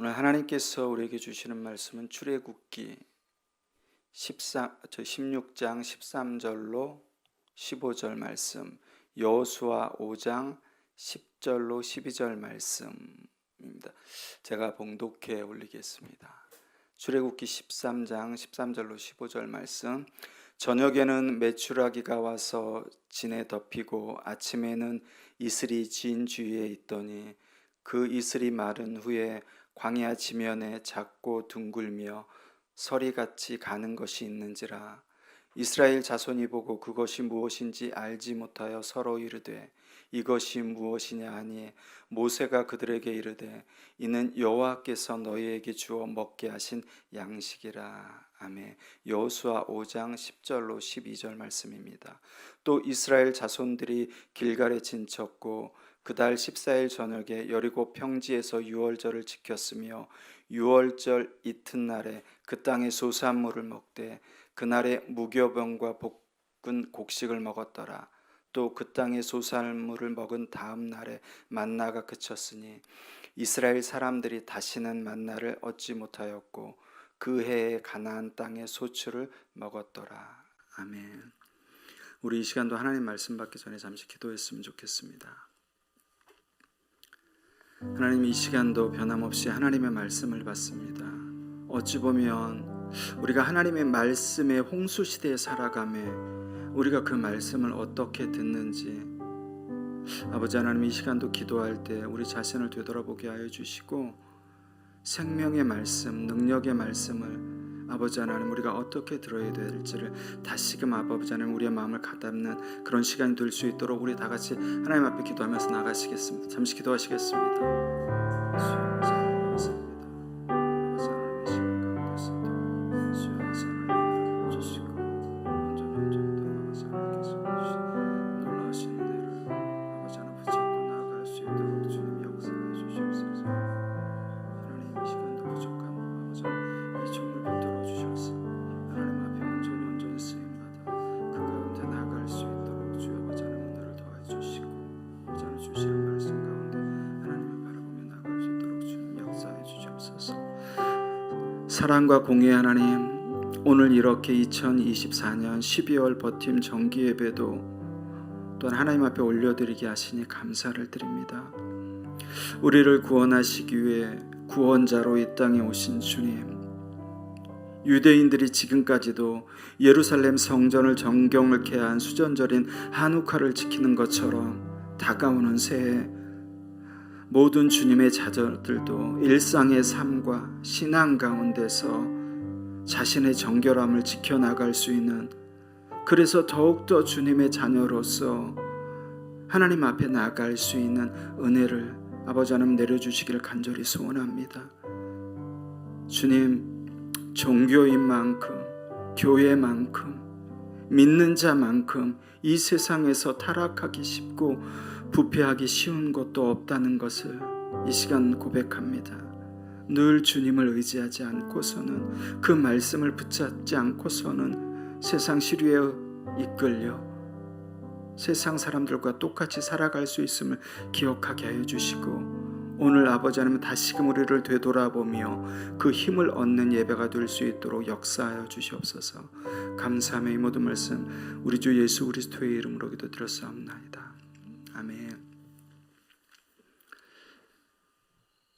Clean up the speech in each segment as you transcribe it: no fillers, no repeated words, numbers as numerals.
오늘 하나님께서 우리에게 주시는 말씀은 출애굽기 16장 13절로 15절 말씀, 여호수아 5장 10절로 12절 말씀입니다. 제가 봉독해 올리겠습니다. 출애굽기 13장 13절로 15절 말씀. 저녁에는 메추라기가 와서 진에 덮이고 아침에는 이슬이 진 주위에 있더니 그 이슬이 마른 후에 광야 지면에 작고 둥글며 서리같이 가는 것이 있는지라. 이스라엘 자손이 보고 그것이 무엇인지 알지 못하여 서로 이르되 이것이 무엇이냐 하니 모세가 그들에게 이르되 이는 여호와께서 너희에게 주어 먹게 하신 양식이라. 아멘. 여호수아 5장 10절로 12절 말씀입니다. 또 이스라엘 자손들이 길갈에 진쳤고 그달 14일 저녁에 여리고 평지에서 유월절을 지켰으며 유월절 이튿날에 그 땅의 소산물을 먹되 그날에 무교병과 볶은 곡식을 먹었더라. 또 그 땅의 소산물을 먹은 다음 날에 만나가 그쳤으니 이스라엘 사람들이 다시는 만나를 얻지 못하였고 그 해에 가나안 땅의 소출을 먹었더라. 아멘. 우리 이 시간도 하나님 말씀 받기 전에 잠시 기도했으면 좋겠습니다. 하나님, 이 시간도 변함없이 하나님의 말씀을 받습니다. 어찌 보면 우리가 하나님의 말씀의 홍수 시대에 살아가며 우리가 그 말씀을 어떻게 듣는지, 아버지 하나님, 이 시간도 기도할 때 우리 자신을 되돌아보게 하여 주시고 생명의 말씀, 능력의 말씀을 아버지 하나님 우리가 어떻게 들어야 될지를 다시금 아버지 하나님 우리의 마음을 가다듬는 그런 시간이 될 수 있도록 우리 다 같이 하나님 앞에 기도하면서 나가시겠습니다. 잠시 기도하시겠습니다. 사랑과 공의 하나님, 오늘 이렇게 2024년 12월 버팀 정기 예배도 또한 하나님 앞에 올려드리게 하시니 감사를 드립니다. 우리를 구원하시기 위해 구원자로 이 땅에 오신 주님, 유대인들이 지금까지도 예루살렘 성전을 정경케 한 수전절인 한우카를 지키는 것처럼 다가오는 새해 모든 주님의 자녀들도 일상의 삶과 신앙 가운데서 자신의 정결함을 지켜나갈 수 있는, 그래서 더욱더 주님의 자녀로서 하나님 앞에 나아갈 수 있는 은혜를 아버지 하나님 내려주시기를 간절히 소원합니다. 주님, 종교인 만큼, 교회만큼, 믿는 자만큼 이 세상에서 타락하기 쉽고 부패하기 쉬운 것도 없다는 것을 이 시간 고백합니다. 늘 주님을 의지하지 않고서는, 그 말씀을 붙잡지 않고서는 세상 시류에 이끌려 세상 사람들과 똑같이 살아갈 수 있음을 기억하게 하여 주시고, 오늘 아버지 하나님 다시금 우리를 되돌아보며 그 힘을 얻는 예배가 될 수 있도록 역사하여 주시옵소서. 감사하며 이 모든 말씀 우리 주 예수 그리스도의 이름으로 기도드렸사옵나이다. 아멘.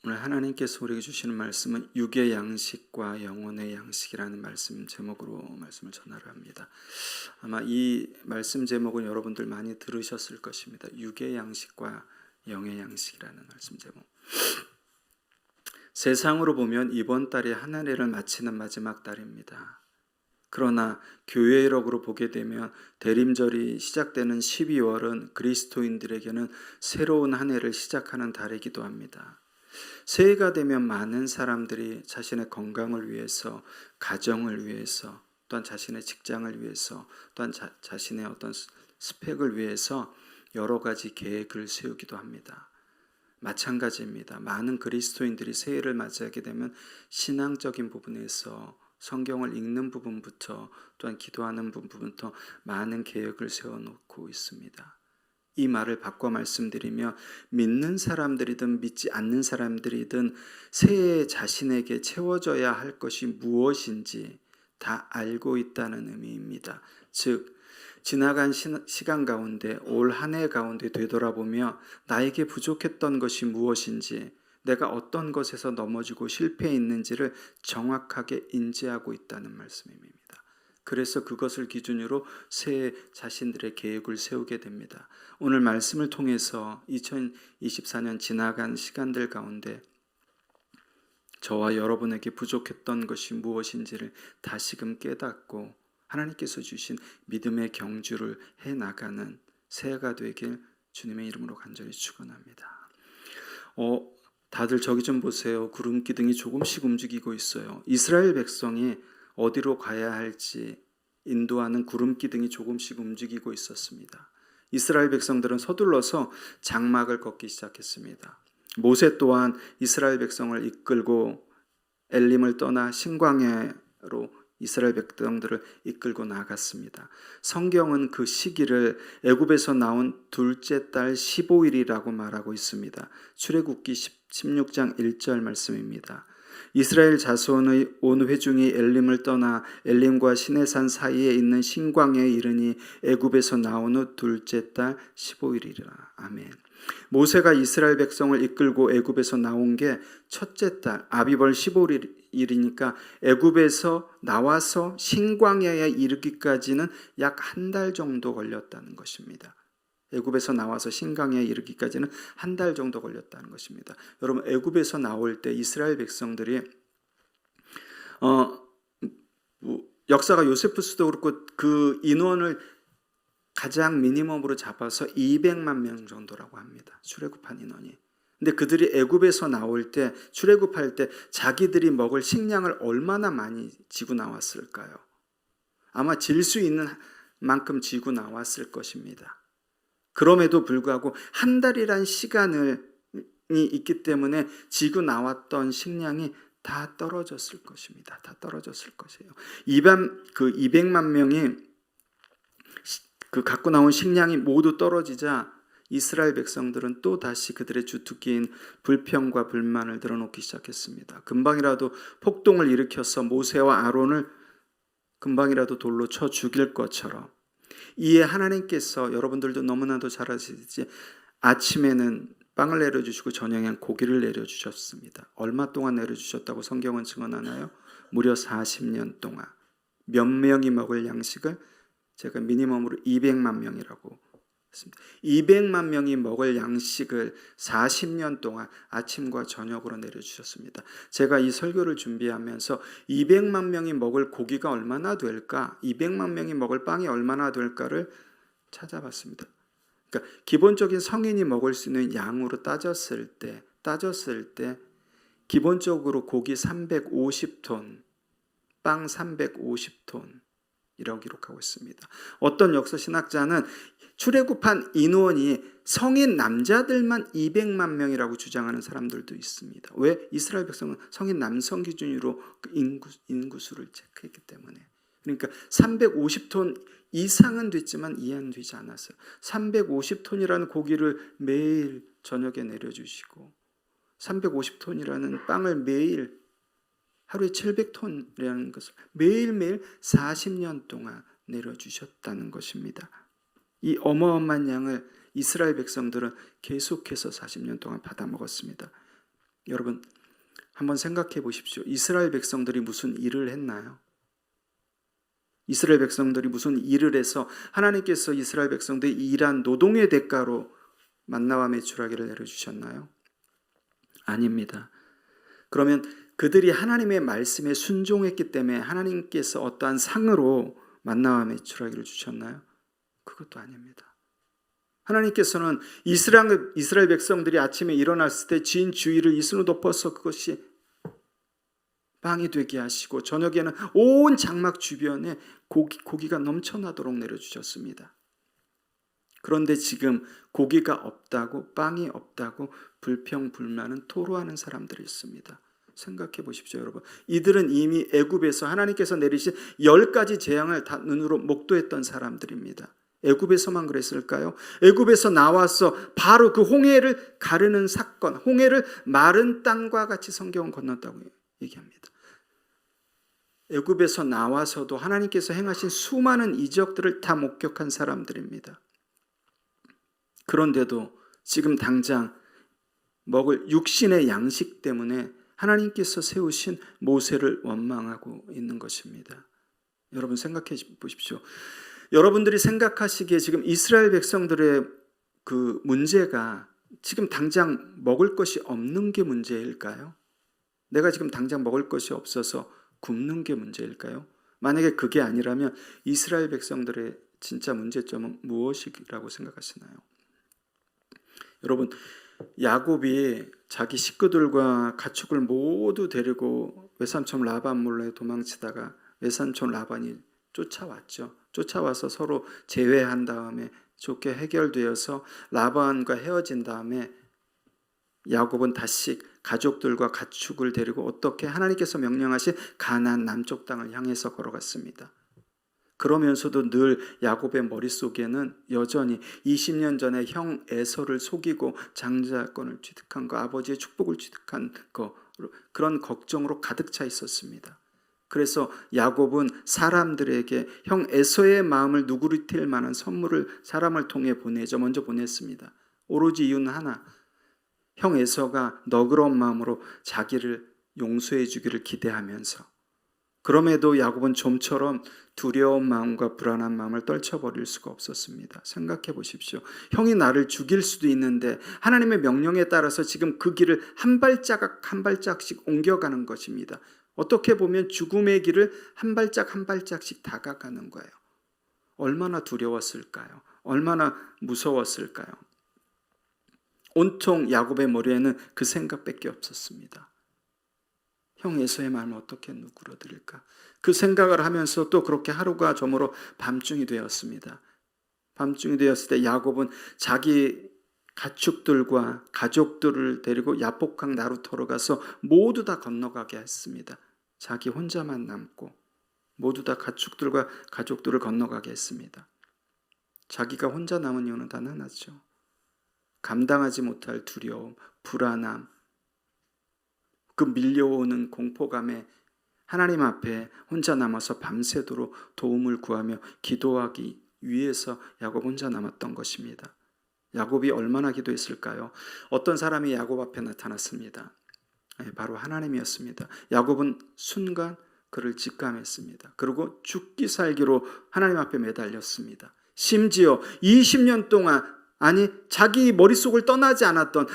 오늘 하나님께서 우리에게 주시는 말씀은 육의 양식과 영혼의 양식이라는 말씀 제목으로 말씀을 전하려 합니다. 아마 이 말씀 제목은 여러분들 많이 들으셨을 것입니다. 육의 양식과 영의 양식이라는 말씀 제목. 세상으로 보면 이번 달이 한 해를 마치는 마지막 달입니다. 그러나 교회력으로 보게 되면 대림절이 시작되는 12월은 그리스도인들에게는 새로운 한 해를 시작하는 달이기도 합니다. 새해가 되면 많은 사람들이 자신의 건강을 위해서, 가정을 위해서, 또한 자신의 직장을 위해서, 또한 자신의 어떤 스펙을 위해서 여러 가지 계획을 세우기도 합니다. 마찬가지입니다. 많은 그리스도인들이 새해를 맞이하게 되면 신앙적인 부분에서 성경을 읽는 부분부터, 또한 기도하는 부분부터 많은 계획을 세워놓고 있습니다. 이 말을 바꿔 말씀드리며 믿는 사람들이든 믿지 않는 사람들이든 새해 자신에게 채워져야 할 것이 무엇인지 다 알고 있다는 의미입니다. 즉 지나간 시간 가운데 올 한 해 가운데 되돌아보며 나에게 부족했던 것이 무엇인지, 내가 어떤 것에서 넘어지고 실패했는지를 정확하게 인지하고 있다는 말씀입니다. 그래서 그것을 기준으로 새해 자신들의 계획을 세우게 됩니다. 오늘 말씀을 통해서 2024년 지나간 시간들 가운데 저와 여러분에게 부족했던 것이 무엇인지를 다시금 깨닫고 하나님께서 주신 믿음의 경주를 해나가는 새해가 되길 주님의 이름으로 간절히 축원합니다. 다들 저기 좀 보세요. 구름 기둥이 조금씩 움직이고 있어요. 이스라엘 백성이 어디로 가야 할지 인도하는 구름 기둥이 조금씩 움직이고 있었습니다. 이스라엘 백성들은 서둘러서 장막을 걷기 시작했습니다. 모세 또한 이스라엘 백성을 이끌고 엘림을 떠나 신광야로 이스라엘 백성들을 이끌고 나갔습니다. 성경은 그 시기를 애굽에서 나온 둘째 달 15일이라고 말하고 있습니다. 출애굽기 16장 1절 말씀입니다. 이스라엘 자손의 온 회중이 엘림을 떠나 엘림과 시내산 사이에 있는 신광야에 이르니 애굽에서 나온 후 둘째 달 15일이라. 아멘. 모세가 이스라엘 백성을 이끌고 애굽에서 나온 게 첫째 달 아비벌 15일이니까 애굽에서 나와서 신광야에 이르기까지는 약 한 달 정도 걸렸다는 것입니다. 애굽에서 나와서 신광야에 이르기까지는 한 달 정도 걸렸다는 것입니다. 여러분, 애굽에서 나올 때 이스라엘 백성들이 역사가 요세푸스도 그렇고 그 인원을 가장 미니멈으로 잡아서 200만 명 정도라고 합니다. 출애굽한 인원이. 근데 그들이 애굽에서 나올 때, 출애굽할 때 자기들이 먹을 식량을 얼마나 많이 지고 나왔을까요? 아마 질 수 있는 만큼 지고 나왔을 것입니다. 그럼에도 불구하고 한 달이란 시간이 있기 때문에 지고 나왔던 식량이 다 떨어졌을 것입니다. 다 떨어졌을 것이에요. 200만 명이 그 갖고 나온 식량이 모두 떨어지자 이스라엘 백성들은 또 다시 그들의 주특기인 불평과 불만을 드러놓기 시작했습니다. 금방이라도 폭동을 일으켜서 모세와 아론을 금방이라도 돌로 쳐 죽일 것처럼. 이에 하나님께서 여러분들도 너무나도 잘 아시듯이 아침에는 빵을 내려주시고 저녁엔 고기를 내려주셨습니다. 얼마 동안 내려주셨다고 성경은 증언하나요? 무려 40년 동안. 몇 명이 먹을 양식을 제가 미니멈으로 200만 명이라고 했습니다. 200만 명이 먹을 양식을 40년 동안 아침과 저녁으로 내려주셨습니다. 제가 이 설교를 준비하면서 200만 명이 먹을 고기가 얼마나 될까, 200만 명이 먹을 빵이 얼마나 될까를 찾아봤습니다. 그러니까 기본적인 성인이 먹을 수 있는 양으로 따졌을 때 기본적으로 고기 350톤, 빵 350톤 이라고 기록하고 있습니다. 어떤 역사 신학자는 출애굽한 인원이 성인 남자들만 200만 명이라고 주장하는 사람들도 있습니다. 왜? 이스라엘 백성은 성인 남성 기준으로 그 인구수를 체크했기 때문에. 그러니까 350톤 이상은 됐지만 이해는 되지 않았어요. 350톤이라는 고기를 매일 저녁에 내려주시고 350톤이라는 빵을 매일 하루에 700톤이라는 것을 매일매일 40년 동안 내려주셨다는 것입니다. 이 어마어마한 양을 이스라엘 백성들은 계속해서 40년 동안 받아 먹었습니다. 여러분, 한번 생각해 보십시오. 이스라엘 백성들이 무슨 일을 했나요? 이스라엘 백성들이 무슨 일을 해서 하나님께서 이스라엘 백성들이 일한 노동의 대가로 만나와 메추라기를 내려주셨나요? 아닙니다. 그러면 그들이 하나님의 말씀에 순종했기 때문에 하나님께서 어떠한 상으로 만나와 메추라기를 주셨나요? 그것도 아닙니다. 하나님께서는 이스라엘 백성들이 아침에 일어났을 때 진 주위를 이슬로 덮어서 그것이 빵이 되게 하시고 저녁에는 온 장막 주변에 고기가 넘쳐나도록 내려주셨습니다. 그런데 지금 고기가 없다고, 빵이 없다고 불평불만은 토로하는 사람들이 있습니다. 생각해 보십시오, 여러분. 이들은 이미 애굽에서 하나님께서 내리신 10가지 재앙을 다 눈으로 목도했던 사람들입니다. 애굽에서만 그랬을까요? 애굽에서 나와서 바로 그 홍해를 가르는 사건, 홍해를 마른 땅과 같이 성경은 건넜다고 얘기합니다. 애굽에서 나와서도 하나님께서 행하신 수많은 이적들을 다 목격한 사람들입니다. 그런데도 지금 당장 먹을 육신의 양식 때문에 하나님께서 세우신 모세를 원망하고 있는 것입니다. 여러분 생각해 보십시오. 여러분들이 생각하시기에 지금 이스라엘 백성들의 그 문제가 지금 당장 먹을 것이 없는 게 문제일까요? 내가 지금 당장 먹을 것이 없어서 굶는 게 문제일까요? 만약에 그게 아니라면 이스라엘 백성들의 진짜 문제점은 무엇이라고 생각하시나요? 여러분, 야곱이 자기 식구들과 가축을 모두 데리고 외삼촌 라반 몰래 도망치다가 외삼촌 라반이 쫓아왔죠. 쫓아와서 서로 제외한 다음에 좋게 해결되어서 라반과 헤어진 다음에 야곱은 다시 가족들과 가축을 데리고 어떻게 하나님께서 명령하신 가나안 남쪽 땅을 향해서 걸어갔습니다. 그러면서도 늘 야곱의 머릿속에는 여전히 20년 전에 형 에서를 속이고 장자권을 취득한 거, 아버지의 축복을 취득한 거, 그런 걱정으로 가득 차 있었습니다. 그래서 야곱은 사람들에게 형 에서의 마음을 누그러뜨릴 만한 선물을 사람을 통해 먼저 보냈습니다. 오로지 이유는 하나, 형 에서가 너그러운 마음으로 자기를 용서해 주기를 기대하면서, 그럼에도 야곱은 좀처럼 두려운 마음과 불안한 마음을 떨쳐버릴 수가 없었습니다. 생각해 보십시오. 형이 나를 죽일 수도 있는데 하나님의 명령에 따라서 지금 그 길을 한 발자국 한 발짝씩 옮겨가는 것입니다. 어떻게 보면 죽음의 길을 한 발짝 한 발짝씩 다가가는 거예요. 얼마나 두려웠을까요? 얼마나 무서웠을까요? 온통 야곱의 머리에는 그 생각밖에 없었습니다. 형 에서의 마음을 어떻게 누그러드릴까? 그 생각을 하면서 또 그렇게 하루가 저물어 밤중이 되었습니다. 밤중이 되었을 때 야곱은 자기 가축들과 가족들을 데리고 야복강 나루터로 가서 모두 다 건너가게 했습니다. 자기 혼자만 남고 모두 다 가축들과 가족들을 건너가게 했습니다. 자기가 혼자 남은 이유는 단 하나죠. 감당하지 못할 두려움, 불안함, 그 밀려오는 공포감에 하나님 앞에 혼자 남아서 밤새도록 도움을 구하며 기도하기 위해서 야곱 혼자 남았던 것입니다. 야곱이 얼마나 기도했을까요? 어떤 사람이 야곱 앞에 나타났습니다. 바로 하나님이었습니다. 야곱은 순간 그를 직감했습니다. 그리고 죽기 살기로 하나님 앞에 매달렸습니다. 심지어 20년 동안, 아니 자기 머릿속을 떠나지 않았던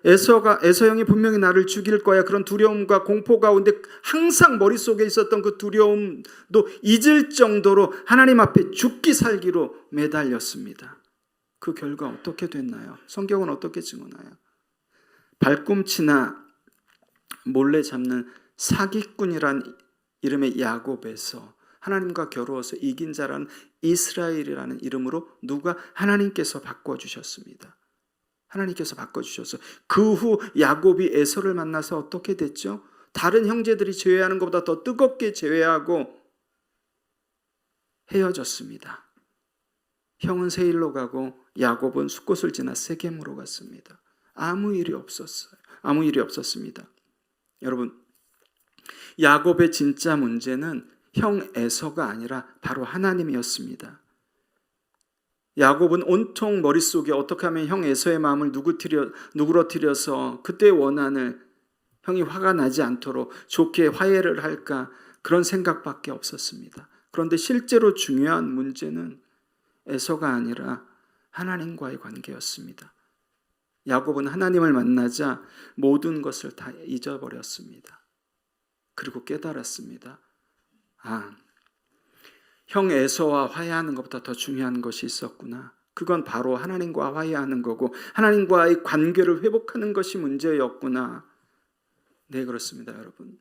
에서 형이 분명히 나를 죽일 거야, 그런 두려움과 공포 가운데 항상 머릿속에 있었던 그 두려움도 잊을 정도로 하나님 앞에 죽기 살기로 매달렸습니다. 그 결과 어떻게 됐나요? 성경은 어떻게 증언하요? 발꿈치나 몰래 잡는 사기꾼이란 이름의 야곱에서 하나님과 겨루어서 이긴 자라는 이스라엘이라는 이름으로 누가 하나님께서 바꿔주셨습니다. 하나님께서 바꿔주셔서 그 후 야곱이 에서를 만나서 어떻게 됐죠? 다른 형제들이 제외하는 것보다 더 뜨겁게 제외하고 헤어졌습니다. 형은 세일로 가고 야곱은 숫곳을 지나 세겜으로 갔습니다. 아무 일이 없었어요. 아무 일이 없었습니다. 여러분, 야곱의 진짜 문제는 형 에서가 아니라 바로 하나님이었습니다. 야곱은 온통 머릿속에 어떻게 하면 형 에서의 마음을 누그러뜨려서 그때의 원한을, 형이 화가 나지 않도록 좋게 화해를 할까, 그런 생각밖에 없었습니다. 그런데 실제로 중요한 문제는 에서가 아니라 하나님과의 관계였습니다. 야곱은 하나님을 만나자 모든 것을 다 잊어버렸습니다. 그리고 깨달았습니다. 형 에서와 화해하는 것보다 더 중요한 것이 있었구나. 그건 바로 하나님과 화해하는 거고 하나님과의 관계를 회복하는 것이 문제였구나. 네, 그렇습니다, 여러분.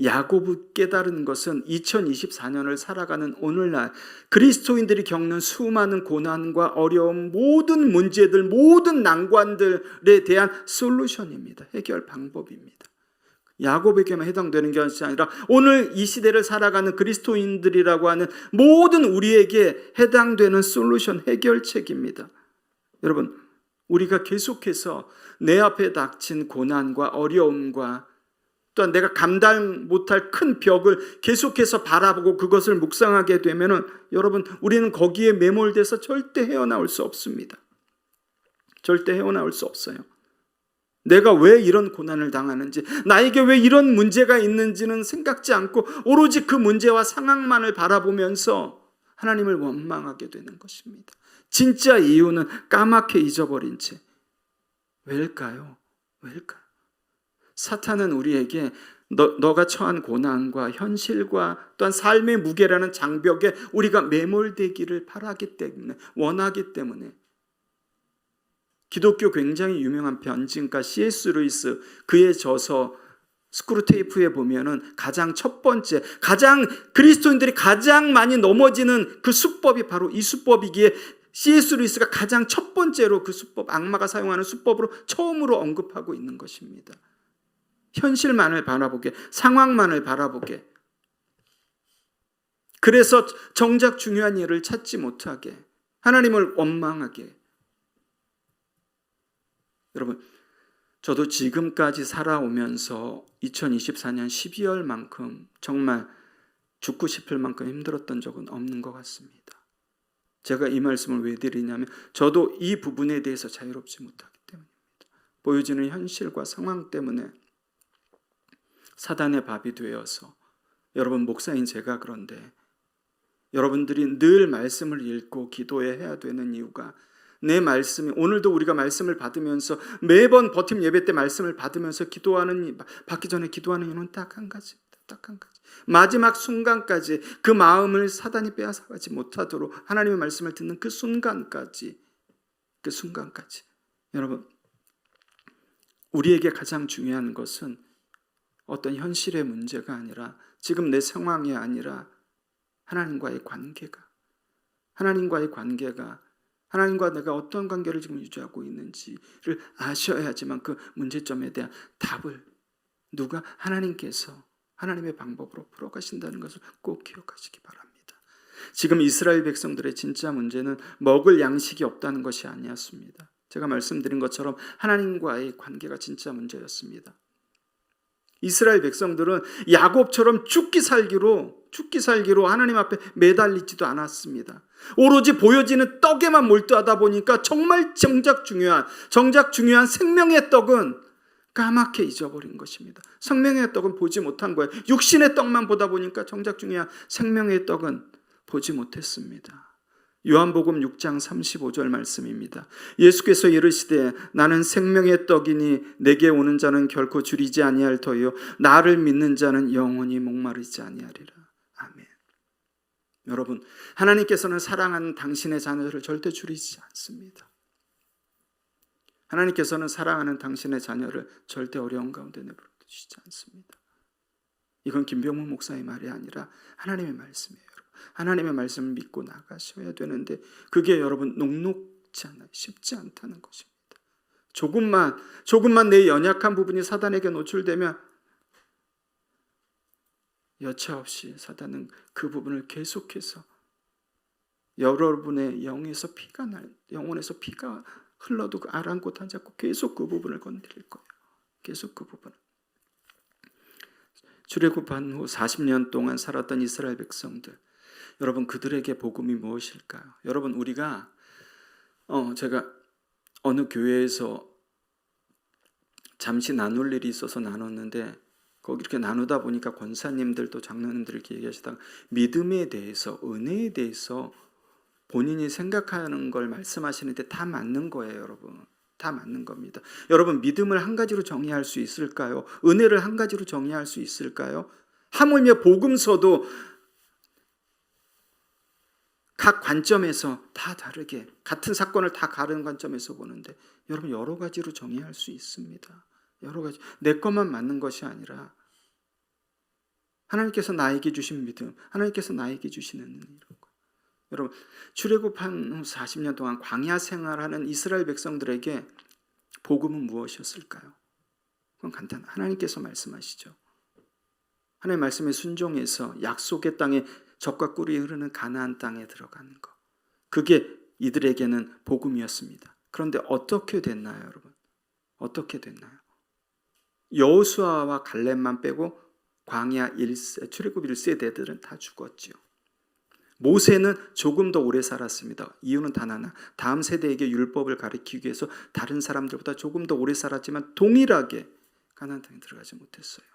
야곱이 깨달은 것은 2024년을 살아가는 오늘날 그리스도인들이 겪는 수많은 고난과 어려움, 모든 문제들, 모든 난관들에 대한 솔루션입니다. 해결 방법입니다. 야곱에게만 해당되는 것이 아니라 오늘 이 시대를 살아가는 그리스도인들이라고 하는 모든 우리에게 해당되는 솔루션, 해결책입니다. 여러분, 우리가 계속해서 내 앞에 닥친 고난과 어려움과 또한 내가 감당 못할 큰 벽을 계속해서 바라보고 그것을 묵상하게 되면은 여러분, 우리는 거기에 매몰돼서 절대 헤어나올 수 없습니다. 절대 헤어나올 수 없어요. 내가 왜 이런 고난을 당하는지, 나에게 왜 이런 문제가 있는지는 생각지 않고 오로지 그 문제와 상황만을 바라보면서 하나님을 원망하게 되는 것입니다. 진짜 이유는 까맣게 잊어버린 채. 왜일까요? 왜일까요? 사탄은 우리에게 너가 처한 고난과 현실과 또한 삶의 무게라는 장벽에 우리가 매몰되기를 바라기 때문에, 원하기 때문에, 기독교 굉장히 유명한 변증가 C.S. 루이스, 그의 저서 스크루테이프에 보면은 가장 첫 번째, 가장 그리스도인들이 가장 많이 넘어지는 그 수법이 바로 이 수법이기에 C.S. 루이스가 가장 첫 번째로 그 수법, 악마가 사용하는 수법으로 처음으로 언급하고 있는 것입니다. 현실만을 바라보게, 상황만을 바라보게. 그래서 정작 중요한 일을 찾지 못하게, 하나님을 원망하게. 여러분, 저도 지금까지 살아오면서 2024년 12월만큼 정말 죽고 싶을 만큼 힘들었던 적은 없는 것 같습니다. 제가 이 말씀을 왜 드리냐면 저도 이 부분에 대해서 자유롭지 못하기 때문입니다. 보여지는 현실과 상황 때문에 사단의 밥이 되어서, 여러분, 목사인 제가 그런데 여러분들이 늘 말씀을 읽고 기도해야 되는 이유가, 내 말씀이, 오늘도 우리가 말씀을 받으면서 매번 버팀 예배 때 말씀을 받으면서 받기 전에 기도하는 이유는 딱 한 가지입니다. 딱 한 가지. 마지막 순간까지 그 마음을 사단이 빼앗아가지 못하도록 하나님의 말씀을 듣는 그 순간까지, 여러분, 우리에게 가장 중요한 것은 어떤 현실의 문제가 아니라, 지금 내 상황이 아니라 하나님과의 관계가, 하나님과 내가 어떤 관계를 지금 유지하고 있는지를 아셔야지만 그 문제점에 대한 답을 누가, 하나님께서 하나님의 방법으로 풀어가신다는 것을 꼭 기억하시기 바랍니다. 지금 이스라엘 백성들의 진짜 문제는 먹을 양식이 없다는 것이 아니었습니다. 제가 말씀드린 것처럼 하나님과의 관계가 진짜 문제였습니다. 이스라엘 백성들은 야곱처럼 죽기 살기로 하나님 앞에 매달리지도 않았습니다. 오로지 보여지는 떡에만 몰두하다 보니까 정말 정작 중요한 생명의 떡은 까맣게 잊어버린 것입니다. 생명의 떡은 보지 못한 거예요. 육신의 떡만 보다 보니까 정작 중요한 생명의 떡은 보지 못했습니다. 요한복음 6장 35절 말씀입니다. 예수께서 이르시되 나는 생명의 떡이니 내게 오는 자는 결코 줄이지 아니할 터이요 나를 믿는 자는 영원히 목마르지 아니하리라. 아멘. 여러분, 하나님께서는 사랑하는 당신의 자녀를 절대 줄이지 않습니다. 하나님께서는 사랑하는 당신의 자녀를 절대 어려운 가운데 내버려 두시지 않습니다. 이건 김병문 목사의 말이 아니라 하나님의 말씀이에요. 하나님의 말씀을 믿고 나가셔야 되는데 그게 여러분 녹록지 않아요. 쉽지 않다는 것입니다. 조금만 내 연약한 부분이 사단에게 노출되면 여차없이 사단은 그 부분을 계속해서 여러분의 영혼에서 피가 흘러도 아랑곳하지 않고 계속 그 부분을 건드릴 거예요. 계속 그 부분을. 출애굽한 후 40년 동안 살았던 이스라엘 백성들, 여러분, 그들에게 복음이 무엇일까요? 여러분, 우리가 제가 어느 교회에서 잠시 나눌 일이 있어서 나눴는데 거기 이렇게 나누다 보니까 권사님들도 장로님들 이렇게 얘기하시다가 믿음에 대해서, 은혜에 대해서 본인이 생각하는 걸 말씀하시는데 다 맞는 거예요, 여러분. 다 맞는 겁니다. 여러분, 믿음을 한 가지로 정의할 수 있을까요? 은혜를 한 가지로 정의할 수 있을까요? 하물며 복음서도 각 관점에서 다 다르게, 같은 사건을 다 다른 관점에서 보는데 여러분, 여러 가지로 정의할 수 있습니다. 여러 가지. 내 것만 맞는 것이 아니라 하나님께서 나에게 주신 믿음, 하나님께서 나에게 주시는 은혜. 여러분, 출애굽한 후 40년 동안 광야 생활하는 이스라엘 백성들에게 복음은 무엇이었을까요? 그건 간단. 하나님께서 말씀하시죠. 하나님 말씀에 순종해서 약속의 땅에 젖과 꿀이 흐르는 가나안 땅에 들어가는 것. 그게 이들에게는 복음이었습니다. 그런데 어떻게 됐나요, 여러분? 어떻게 됐나요? 여호수아와 갈렙만 빼고 광야 1세, 출애굽 1세대들은 다 죽었지요. 모세는 조금 더 오래 살았습니다. 이유는 단 하나. 다음 세대에게 율법을 가르치기 위해서 다른 사람들보다 조금 더 오래 살았지만 동일하게 가나안 땅에 들어가지 못했어요.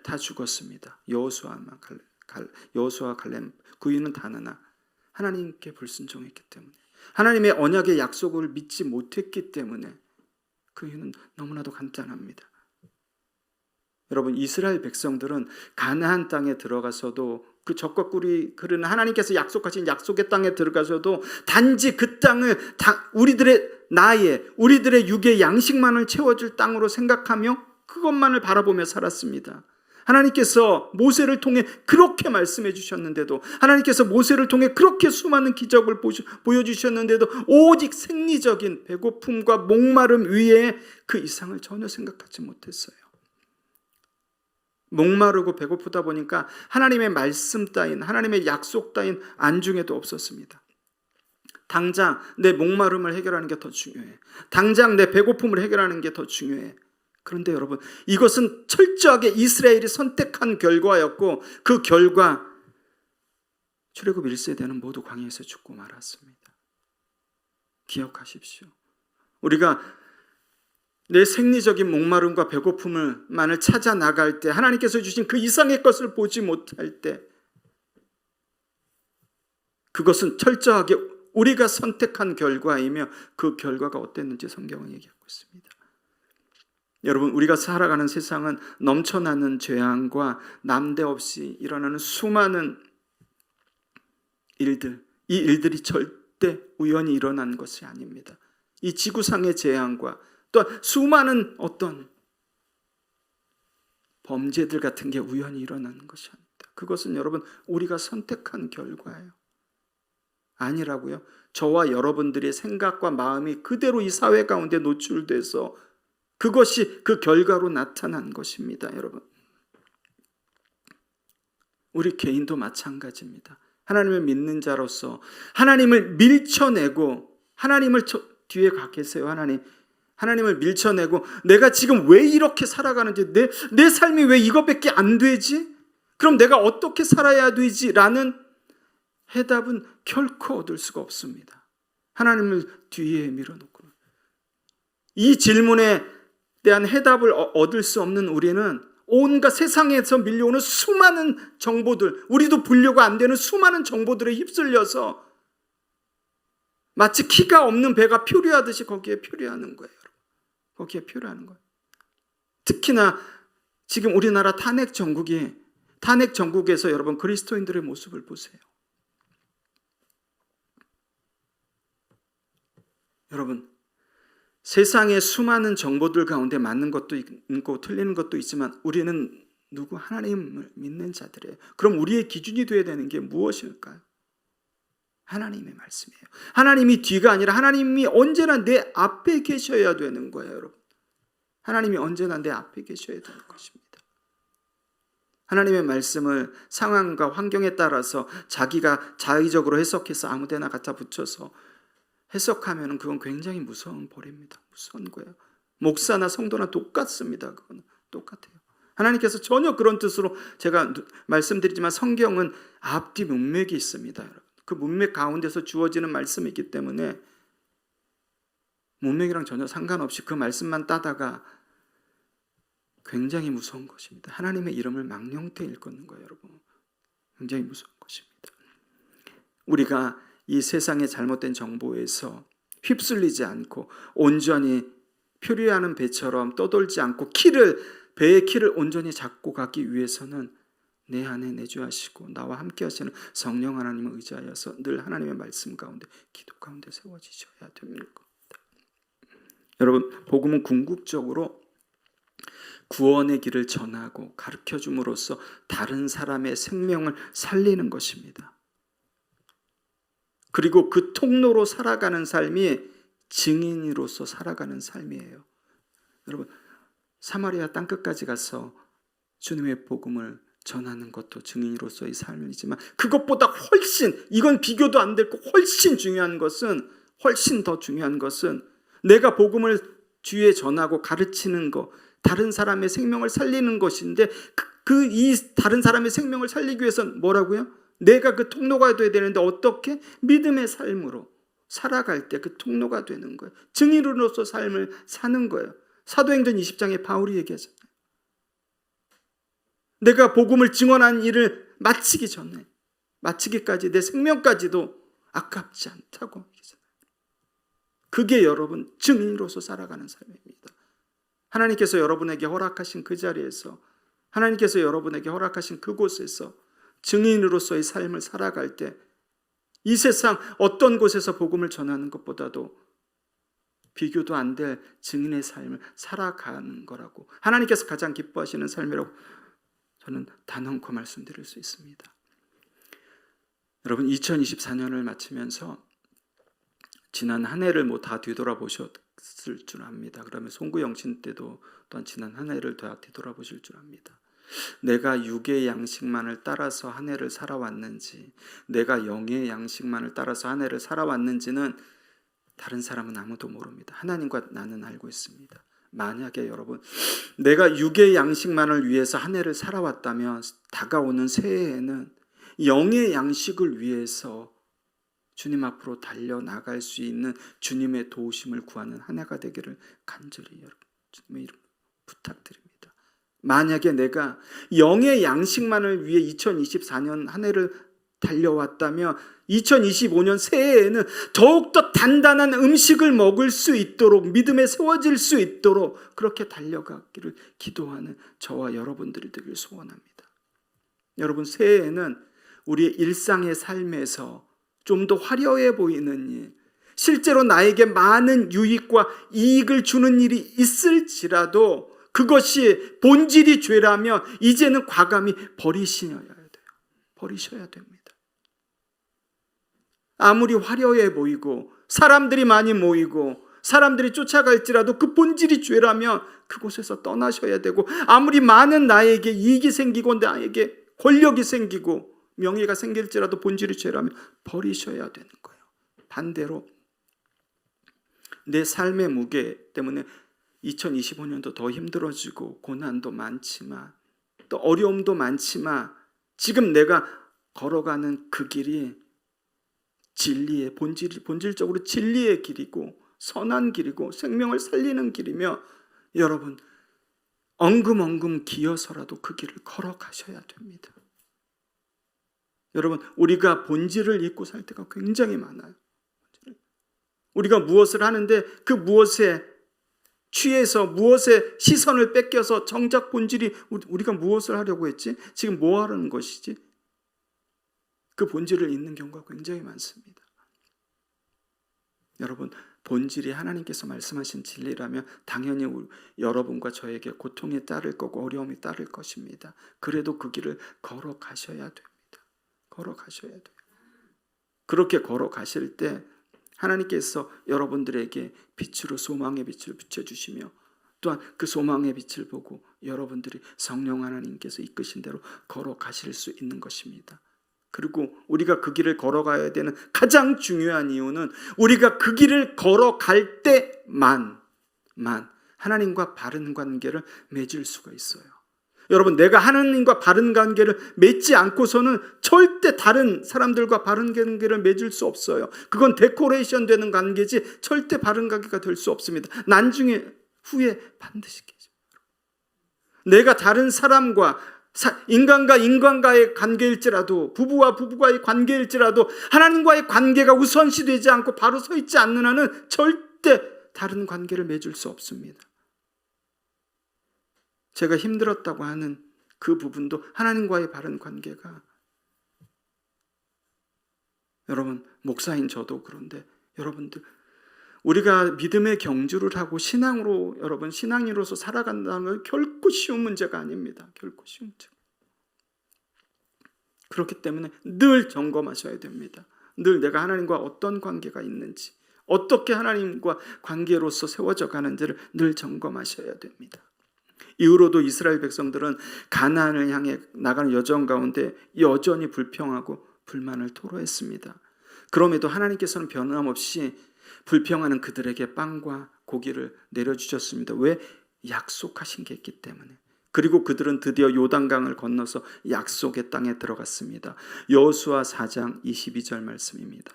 다 죽었습니다. 여호수아 갈렙. 그 이유는 단 하나. 하나님께 불순종했기 때문에, 하나님의 언약의 약속을 믿지 못했기 때문에. 그 이유는 너무나도 간단합니다. 여러분, 이스라엘 백성들은 가나안 땅에 들어가서도, 그 젖과 꿀이 흐르는 하나님께서 약속하신 약속의 땅에 들어가서도 단지 그 땅을 우리들의 나의, 우리들의 육의 양식만을 채워줄 땅으로 생각하며 그것만을 바라보며 살았습니다. 하나님께서 모세를 통해 그렇게 말씀해 주셨는데도, 하나님께서 모세를 통해 그렇게 수많은 기적을 보여주셨는데도 오직 생리적인 배고픔과 목마름 위에 그 이상을 전혀 생각하지 못했어요. 목마르고 배고프다 보니까 하나님의 말씀 따윈, 하나님의 약속 따윈 안중에도 없었습니다. 당장 내 목마름을 해결하는 게 더 중요해. 당장 내 배고픔을 해결하는 게 더 중요해. 그런데 여러분, 이것은 철저하게 이스라엘이 선택한 결과였고, 그 결과 출애굽 1세대는 모두 광야에서 죽고 말았습니다. 기억하십시오. 우리가 내 생리적인 목마름과 배고픔만을 찾아 나갈 때, 하나님께서 주신 그 이상의 것을 보지 못할 때, 그것은 철저하게 우리가 선택한 결과이며 그 결과가 어땠는지 성경은 얘기하고 있습니다. 여러분, 우리가 살아가는 세상은 넘쳐나는 재앙과 난데없이 일어나는 수많은 일들, 이 일들이 절대 우연히 일어난 것이 아닙니다. 이 지구상의 재앙과 또 수많은 어떤 범죄들 같은 게 우연히 일어나는 것이 아닙니다. 그것은 여러분, 우리가 선택한 결과예요. 아니라고요? 저와 여러분들의 생각과 마음이 그대로 이 사회 가운데 노출돼서 그것이 그 결과로 나타난 것입니다. 여러분, 우리 개인도 마찬가지입니다. 하나님을 믿는 자로서 하나님을 밀쳐내고, 하나님을 뒤에 가 계세요. 하나님을 밀쳐내고 내가 지금 왜 이렇게 살아가는지, 내 삶이 왜 이것밖에 안 되지? 그럼 내가 어떻게 살아야 되지? 라는 해답은 결코 얻을 수가 없습니다. 하나님을 뒤에 밀어놓고 이 질문에 대한 해답을 얻을 수 없는 우리는 온갖 세상에서 밀려오는 수많은 정보들, 우리도 분류가 안 되는 수많은 정보들에 휩쓸려서 마치 키가 없는 배가 표류하듯이 거기에 표류하는 거예요. 거기에 표류하는 거예요. 특히나 지금 우리나라 탄핵 전국에서 여러분, 그리스도인들의 모습을 보세요. 여러분, 세상의 수많은 정보들 가운데 맞는 것도 있고 틀리는 것도 있지만 우리는 하나님을 믿는 자들이에요. 그럼 우리의 기준이 되어야 되는 게 무엇일까요? 하나님의 말씀이에요. 하나님이 뒤가 아니라 하나님이 언제나 내 앞에 계셔야 되는 거예요, 여러분. 하나님이 언제나 내 앞에 계셔야 되는 것입니다. 하나님의 말씀을 상황과 환경에 따라서 자기가 자의적으로 해석해서 아무데나 갖다 붙여서 해석하면 그건 굉장히 무서운 벌입니다. 무서운 거예요. 목사나 성도나 똑같습니다. 그건 똑같아요. 하나님께서 전혀 그런 뜻으로, 제가 말씀드리지만 성경은 앞뒤 문맥이 있습니다. 여러분. 그 문맥 가운데서 주어지는 말씀이기 때문에 문맥이랑 전혀 상관없이 그 말씀만 따다가 굉장히 무서운 것입니다. 하나님의 이름을 망령되이 일컫는 거예요, 여러분. 굉장히 무서운 것입니다. 우리가 이 세상의 잘못된 정보에서 휩쓸리지 않고 온전히 표류하는 배처럼 떠돌지 않고 배의 키를 온전히 잡고 가기 위해서는 내 안에 내주하시고 나와 함께 하시는 성령 하나님을 의지하여서 늘 하나님의 말씀 가운데, 기도 가운데 세워지셔야 됩니다. 여러분, 복음은 궁극적으로 구원의 길을 전하고 가르쳐줌으로써 다른 사람의 생명을 살리는 것입니다. 그리고 그 통로로 살아가는 삶이 증인으로서 살아가는 삶이에요. 여러분, 사마리아 땅끝까지 가서 주님의 복음을 전하는 것도 증인으로서의 삶이지만 그것보다 훨씬, 이건 비교도 안 될 거 훨씬 중요한 것은, 훨씬 더 중요한 것은 내가 복음을 주위에 전하고 가르치는 것, 다른 사람의 생명을 살리는 것인데 이 다른 사람의 생명을 살리기 위해서는 뭐라고요? 내가 그 통로가 돼야 되는데 어떻게? 믿음의 삶으로 살아갈 때 그 통로가 되는 거예요. 증인으로서 삶을 사는 거예요. 사도행전 20장에 바울이 얘기하잖아요. 내가 복음을 증언한 일을 마치기 전에, 마치기까지 내 생명까지도 아깝지 않다고 얘기하잖아요. 그게 여러분 증인으로서 살아가는 삶입니다. 하나님께서 여러분에게 허락하신 그 자리에서, 하나님께서 여러분에게 허락하신 그곳에서 증인으로서의 삶을 살아갈 때 이 세상 어떤 곳에서 복음을 전하는 것보다도 비교도 안 될 증인의 삶을 살아가는 거라고, 하나님께서 가장 기뻐하시는 삶이라고 저는 단언코 말씀드릴 수 있습니다. 여러분 2024년을 마치면서 지난 한 해를 뭐 다 뒤돌아보셨을 줄 압니다. 그러면 송구영신 때도 또한 지난 한 해를 다 뒤돌아보실 줄 압니다. 내가 육의 양식만을 따라서 한 해를 살아왔는지, 내가 영의 양식만을 따라서 한 해를 살아왔는지는 다른 사람은 아무도 모릅니다. 하나님과 나는 알고 있습니다. 만약에 여러분 내가 육의 양식만을 위해서 한 해를 살아왔다면 다가오는 새해에는 영의 양식을 위해서 주님 앞으로 달려나갈 수 있는 주님의 도우심을 구하는 한 해가 되기를 간절히 여러분 주님의 이름으로 부탁드립니다. 만약에 내가 영의 양식만을 위해 2024년 한 해를 달려왔다면 2025년 새해에는 더욱더 단단한 음식을 먹을 수 있도록, 믿음에 세워질 수 있도록 그렇게 달려가기를 기도하는 저와 여러분들이 되길 소원합니다. 여러분 새해에는 우리의 일상의 삶에서 좀 더 화려해 보이는 일, 실제로 나에게 많은 유익과 이익을 주는 일이 있을지라도 그것이 본질이 죄라면 이제는 과감히 버리셔야 돼요. 버리셔야 됩니다. 아무리 화려해 보이고 사람들이 많이 모이고 사람들이 쫓아갈지라도 그 본질이 죄라면 그곳에서 떠나셔야 되고, 아무리 많은 나에게 이익이 생기고 나에게 권력이 생기고 명예가 생길지라도 본질이 죄라면 버리셔야 되는 거예요. 반대로 내 삶의 무게 때문에 2025년도 더 힘들어지고 고난도 많지만 또 어려움도 많지만 지금 내가 걸어가는 그 길이 진리의 본질적으로 진리의 길이고 선한 길이고 생명을 살리는 길이며, 여러분 엉금엉금 기어서라도 그 길을 걸어가셔야 됩니다. 여러분 우리가 본질을 잊고 살 때가 굉장히 많아요. 우리가 무엇을 하는데 그 무엇에 취해서 무엇에 시선을 뺏겨서 정작 본질이, 우리가 무엇을 하려고 했지? 지금 뭐 하려는 것이지? 그 본질을 잊는 경우가 굉장히 많습니다. 여러분 본질이 하나님께서 말씀하신 진리라면 당연히 여러분과 저에게 고통이 따를 거고 어려움이 따를 것입니다. 그래도 그 길을 걸어가셔야 됩니다. 걸어가셔야 돼요. 그렇게 걸어가실 때 하나님께서 여러분들에게 빛으로 소망의 빛을 비춰주시며 또한 그 소망의 빛을 보고 여러분들이 성령 하나님께서 이끄신 대로 걸어가실 수 있는 것입니다. 그리고 우리가 그 길을 걸어가야 되는 가장 중요한 이유는 우리가 그 길을 걸어갈 때만 하나님과 바른 관계를 맺을 수가 있어요. 여러분 내가 하나님과 바른 관계를 맺지 않고서는 절대 다른 사람들과 바른 관계를 맺을 수 없어요. 그건 데코레이션 되는 관계지 절대 바른 관계가 될 수 없습니다. 나중에 후에 반드시 깨져요. 내가 다른 사람과 인간과 인간과의 관계일지라도 부부와 부부와의 관계일지라도 하나님과의 관계가 우선시되지 않고 바로 서 있지 않는 한은 절대 다른 관계를 맺을 수 없습니다. 제가 힘들었다고 하는 그 부분도 하나님과의 바른 관계가, 여러분 목사인 저도 그런데 여러분들 우리가 믿음의 경주를 하고 신앙으로 여러분 신앙인으로서 살아간다는 건 결코 쉬운 문제가 아닙니다. 결코 쉬운 문제. 그렇기 때문에 늘 점검하셔야 됩니다. 늘 내가 하나님과 어떤 관계가 있는지, 어떻게 하나님과 관계로서 세워져 가는지를 늘 점검하셔야 됩니다. 이후로도 이스라엘 백성들은 가나안을 향해 나가는 여정 가운데 여전히 불평하고 불만을 토로했습니다. 그럼에도 하나님께서는 변함없이 불평하는 그들에게 빵과 고기를 내려주셨습니다. 왜? 약속하신 게 있기 때문에. 그리고 그들은 드디어 요단강을 건너서 약속의 땅에 들어갔습니다. 여호수아 4장 22절 말씀입니다.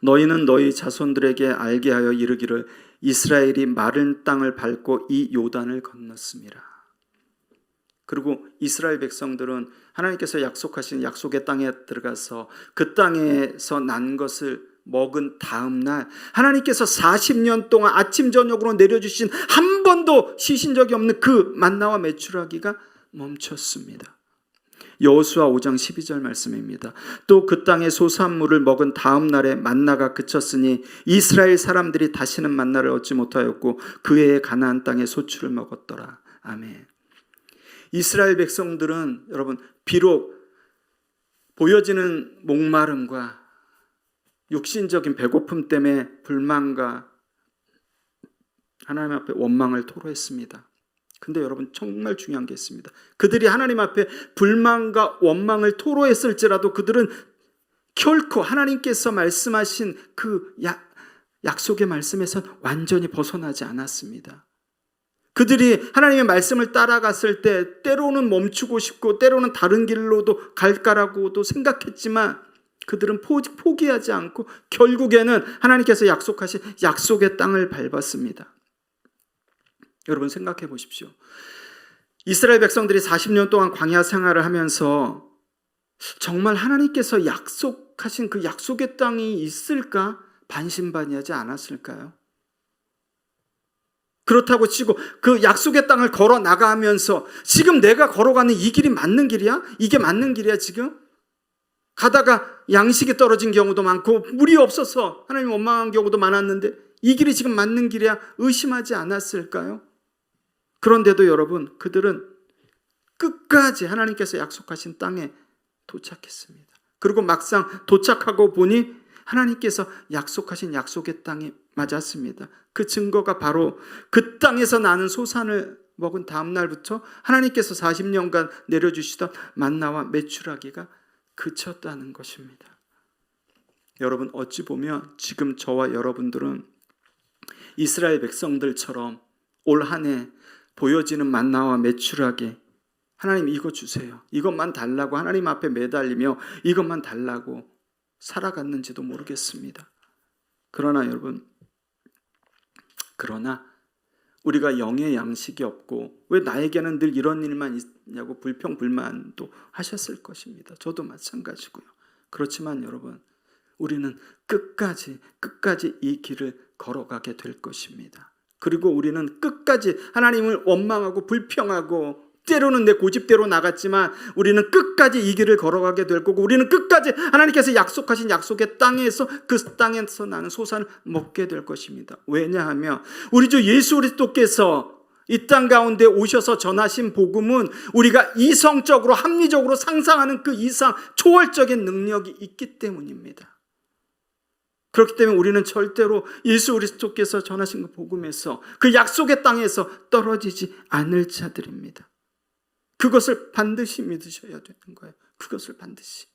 너희는 너희 자손들에게 알게 하여 이르기를 이스라엘이 마른 땅을 밟고 이 요단을 건넜음이라. 그리고 이스라엘 백성들은 하나님께서 약속하신 약속의 땅에 들어가서 그 땅에서 난 것을 먹은 다음 날 하나님께서 40년 동안 아침 저녁으로 내려주신 한 번도 쉬신 적이 없는 그 만나와 메추라기가 멈췄습니다. 여호수아 5장 12절 말씀입니다. 또 그 땅의 소산물을 먹은 다음 날에 만나가 그쳤으니 이스라엘 사람들이 다시는 만나를 얻지 못하였고 그 해에 가나안 땅의 소출을 먹었더라. 아멘. 이스라엘 백성들은 여러분 비록 보여지는 목마름과 육신적인 배고픔 때문에 불만과 하나님 앞에 원망을 토로했습니다. 근데 여러분 정말 중요한 게 있습니다. 그들이 하나님 앞에 불만과 원망을 토로했을지라도 그들은 결코 하나님께서 말씀하신 그 약속의 말씀에서 완전히 벗어나지 않았습니다. 그들이 하나님의 말씀을 따라갔을 때 때로는 멈추고 싶고 때로는 다른 길로도 갈까라고도 생각했지만 그들은 포기하지 않고 결국에는 하나님께서 약속하신 약속의 땅을 밟았습니다. 여러분 생각해 보십시오. 이스라엘 백성들이 40년 동안 광야 생활을 하면서 정말 하나님께서 약속하신 그 약속의 땅이 있을까 반신반의하지 않았을까요? 그렇다고 치고 그 약속의 땅을 걸어 나가면서 지금 내가 걸어가는 이 길이 맞는 길이야? 이게 맞는 길이야 지금? 가다가 양식이 떨어진 경우도 많고 물이 없어서 하나님 원망한 경우도 많았는데 이 길이 지금 맞는 길이야? 의심하지 않았을까요? 그런데도 여러분 그들은 끝까지 하나님께서 약속하신 땅에 도착했습니다. 그리고 막상 도착하고 보니 하나님께서 약속하신 약속의 땅에 맞았습니다. 그 증거가 바로 그 땅에서 나는 소산을 먹은 다음 날부터 하나님께서 40년간 내려주시던 만나와 메추라기가 그쳤다는 것입니다. 여러분 어찌 보면 지금 저와 여러분들은 이스라엘 백성들처럼 올 한 해 보여지는 만나와 메추라기 하나님 이거 주세요. 이것만 달라고 하나님 앞에 매달리며 이것만 달라고 살아갔는지도 모르겠습니다. 그러나 여러분 우리가 영의 양식이 없고 왜 나에게는 늘 이런 일만 있냐고 불평불만도 하셨을 것입니다. 저도 마찬가지고요. 그렇지만 여러분 우리는 끝까지 이 길을 걸어가게 될 것입니다. 그리고 우리는 끝까지 하나님을 원망하고 불평하고 때로는 내 고집대로 나갔지만 우리는 끝까지 이 길을 걸어가게 될 거고 우리는 끝까지 하나님께서 약속하신 약속의 땅에서 그 땅에서 나는 소산을 먹게 될 것입니다. 왜냐하면 우리 주 예수 그리스도께서 이 땅 가운데 오셔서 전하신 복음은 우리가 이성적으로 합리적으로 상상하는 그 이상 초월적인 능력이 있기 때문입니다. 그렇기 때문에 우리는 절대로 예수 그리스도께서 전하신 그 복음에서 그 약속의 땅에서 떨어지지 않을 자들입니다. 그것을 반드시 믿으셔야 되는 거예요. 그것을 반드시.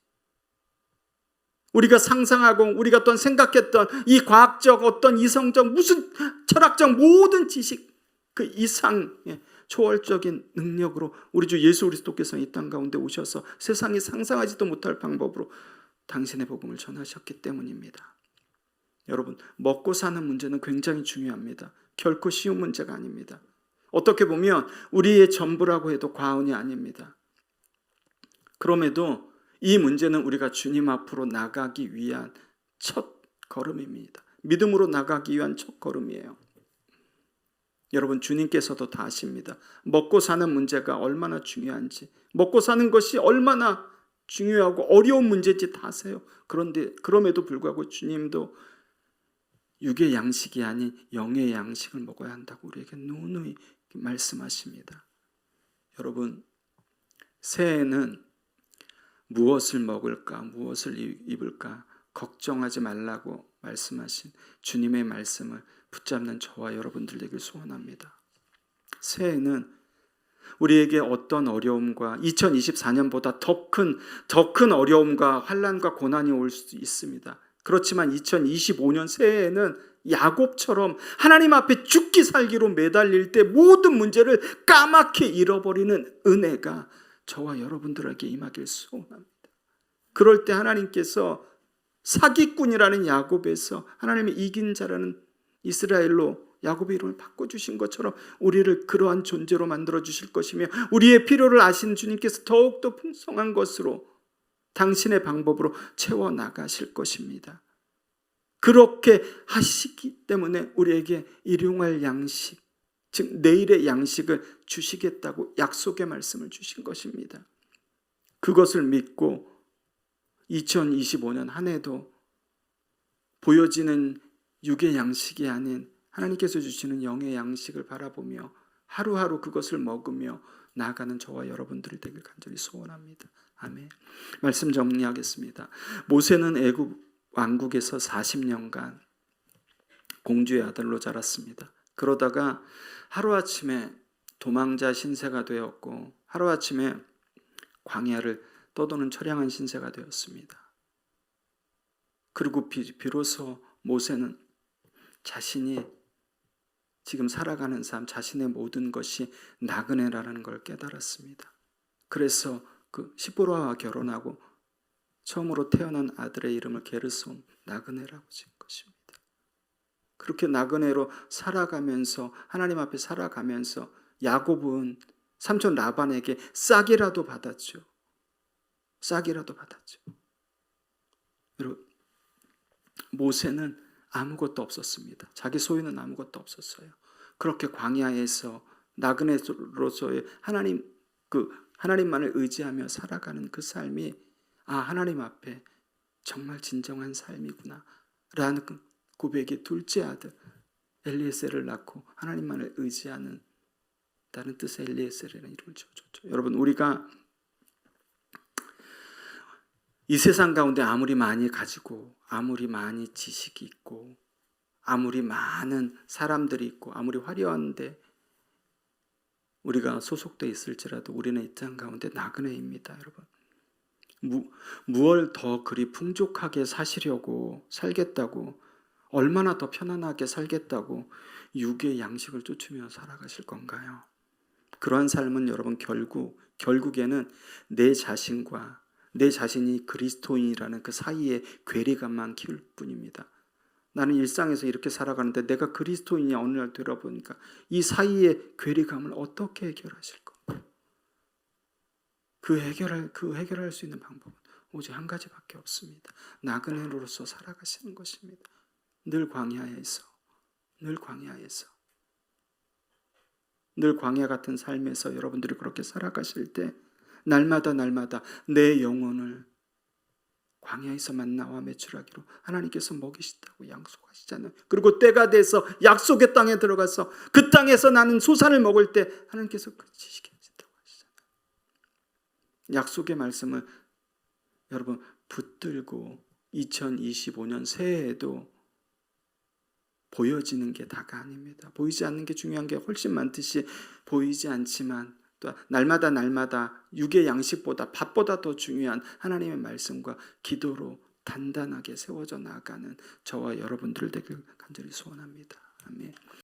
우리가 상상하고 우리가 또한 생각했던 이 과학적 어떤 이성적 무슨 철학적 모든 지식 그 이상의 초월적인 능력으로 우리 주 예수 그리스도께서 이 땅 가운데 오셔서 세상이 상상하지도 못할 방법으로 당신의 복음을 전하셨기 때문입니다. 여러분 먹고 사는 문제는 굉장히 중요합니다. 결코 쉬운 문제가 아닙니다. 어떻게 보면 우리의 전부라고 해도 과언이 아닙니다. 그럼에도 이 문제는 우리가 주님 앞으로 나가기 위한 첫 걸음입니다. 믿음으로 나가기 위한 첫 걸음이에요. 여러분 주님께서도 다 아십니다. 먹고 사는 문제가 얼마나 중요한지, 먹고 사는 것이 얼마나 중요하고 어려운 문제인지 다 아세요. 그런데 그럼에도 불구하고 주님도 육의 양식이 아닌 영의 양식을 먹어야 한다고 우리에게 누누이 말씀하십니다. 여러분 새해에는 무엇을 먹을까 무엇을 입을까 걱정하지 말라고 말씀하신 주님의 말씀을 붙잡는 저와 여러분들 되길 소원합니다. 새해는 우리에게 어떤 어려움과 2024년보다 더 큰 어려움과 환난과 고난이 올 수 있습니다. 그렇지만 2025년 새해에는 야곱처럼 하나님 앞에 죽기 살기로 매달릴 때 모든 문제를 까맣게 잃어버리는 은혜가 저와 여러분들에게 임하길 소원합니다. 그럴 때 하나님께서 사기꾼이라는 야곱에서 하나님의 이긴 자라는 이스라엘로 야곱의 이름을 바꿔주신 것처럼 우리를 그러한 존재로 만들어주실 것이며 우리의 필요를 아시는 주님께서 더욱더 풍성한 것으로 당신의 방법으로 채워나가실 것입니다. 그렇게 하시기 때문에 우리에게 일용할 양식, 즉 내일의 양식을 주시겠다고 약속의 말씀을 주신 것입니다. 그것을 믿고 2025년 한 해도 보여지는 육의 양식이 아닌 하나님께서 주시는 영의 양식을 바라보며 하루하루 그것을 먹으며 나아가는 저와 여러분들이 되길 간절히 소원합니다. 아멘. 말씀 정리하겠습니다. 모세는 애굽 왕국에서 40년간 공주의 아들로 자랐습니다. 그러다가 하루아침에 도망자 신세가 되었고 하루아침에 광야를 떠도는 처량한 신세가 되었습니다. 그리고 비로소 모세는 자신이 지금 살아가는 삶, 자신의 모든 것이 나그네라는 걸 깨달았습니다. 그래서 그 시보라와 결혼하고 처음으로 태어난 아들의 이름을 게르솜, 나그네라고 지은 것입니다. 그렇게 나그네로 살아가면서 하나님 앞에 살아가면서 야곱은 삼촌 라반에게 싹이라도 받았죠. 싹이라도 받았죠. 여러분, 모세는 아무것도 없었습니다. 자기 소유는 아무것도 없었어요. 그렇게 광야에서 나그네로서의 하나님만을 의지하며 살아가는 그 삶이 하나님 앞에 정말 진정한 삶이구나 라는 고백의 둘째 아들 엘리에셀을 낳고 하나님만을 의지하는 다른 뜻의 엘리에셀이라는 이름을 지어줬죠. 여러분, 우리가 이 세상 가운데 아무리 많이 가지고 아무리 많이 지식이 있고 아무리 많은 사람들이 있고 아무리 화려한데 우리가 소속돼 있을지라도 우리는 이 땅 가운데 나그네입니다. 여러분, 무얼 더 그리 풍족하게 사시려고 살겠다고, 얼마나 더 편안하게 살겠다고 육의 양식을 쫓으며 살아가실 건가요? 그러한 삶은 여러분 결국에는 내 자신과 내 자신이 그리스도인이라는 그 사이에 괴리감만 키울 뿐입니다. 나는 일상에서 이렇게 살아가는데 내가 그리스도인이 어느 날 들어보니까 이 사이의 괴리감을 어떻게 해결하실 건가? 그 해결할 수 있는 방법은 오직 한 가지밖에 없습니다. 나그네로서 살아가시는 것입니다. 늘 광야에서 늘 광야 같은 삶에서 여러분들이 그렇게 살아가실 때 날마다 내 영혼을 광야에서 만나와 매출하기로 하나님께서 먹이신다고 약속하시잖아요. 그리고 때가 돼서 약속의 땅에 들어가서 그 땅에서 나는 소산을 먹을 때 하나님께서 그치시게 하신다고 하시잖아요. 약속의 말씀을 여러분 붙들고 2025년 새해에도 보여지는 게 다가 아닙니다. 보이지 않는 게 중요한 게 훨씬 많듯이 보이지 않지만 또 날마다 육의 양식보다 밥보다 더 중요한 하나님의 말씀과 기도로 단단하게 세워져 나가는 저와 여러분들 되길 간절히 소원합니다. 아멘.